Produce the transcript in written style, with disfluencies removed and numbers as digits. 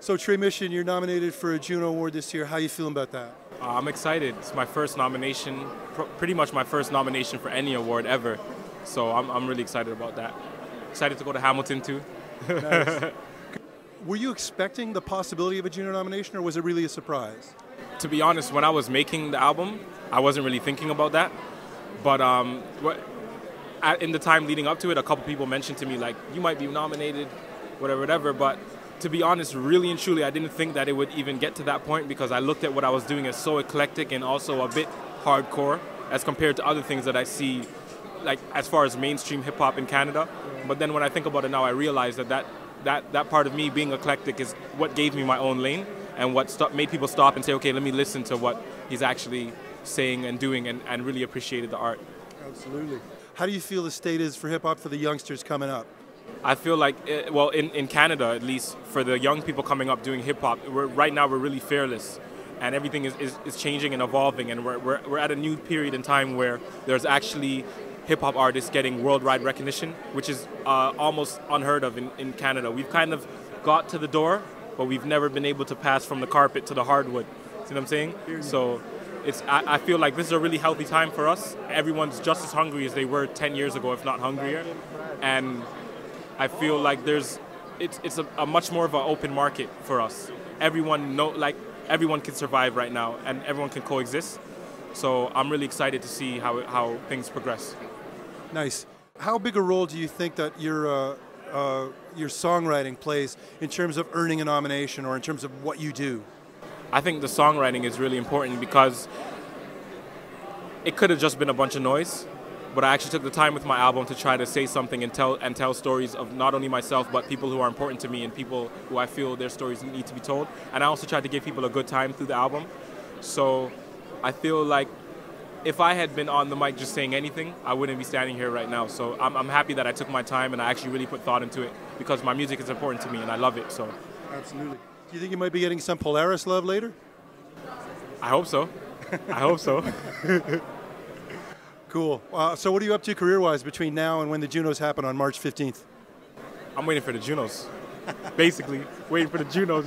So Tre Mission, you're nominated for a JUNO Award this year. How are you feeling about that? I'm excited. It's my first nomination, pretty much my first nomination for any award ever. So I'm really excited about that. Excited to go to Hamilton too. Nice. Were you expecting the possibility of a JUNO nomination, or was it really a surprise? To be honest, when I was making the album, I wasn't really thinking about that. But in the time leading up to it, a couple people mentioned to me, like, you might be nominated, whatever. But to be honest, really and truly, I didn't think that it would even get to that point, because I looked at what I was doing as so eclectic and also a bit hardcore as compared to other things that I see, like as far as mainstream hip hop in Canada. But then when I think about it now, I realize that part of me being eclectic is what gave me my own lane and what made people stop and say, okay, let me listen to what he's actually saying and doing, and really appreciated the art. Absolutely. How do you feel the state is for hip hop for the youngsters coming up? I feel like, well, in Canada at least, for the young people coming up doing hip hop, right now we're really fearless, and everything is changing and evolving, and we're at a new period in time where there's actually hip hop artists getting worldwide recognition, which is almost unheard of in Canada. We've kind of got to the door, but we've never been able to pass from the carpet to the hardwood. See what I'm saying? So I feel like this is a really healthy time for us. Everyone's just as hungry as they were 10 years ago, if not hungrier. And I feel like it's a much more of an open market for us. Everyone can survive right now, and everyone can coexist. So I'm really excited to see how things progress. Nice. How big a role do you think that your songwriting plays in terms of earning a nomination, or in terms of what you do? I think the songwriting is really important, because it could have just been a bunch of noise, but I actually took the time with my album to try to say something and tell stories of not only myself, but people who are important to me and people who I feel their stories need to be told. And I also tried to give people a good time through the album. So I feel like if I had been on the mic just saying anything, I wouldn't be standing here right now. So I'm happy that I took my time and I actually really put thought into it, because my music is important to me and I love it. So absolutely. Do you think you might be getting some Polaris love later? I hope so. I hope so. Cool. So what are you up to career-wise between now and when the Junos happen on March 15th? I'm waiting for the Junos. Basically, waiting for the Junos.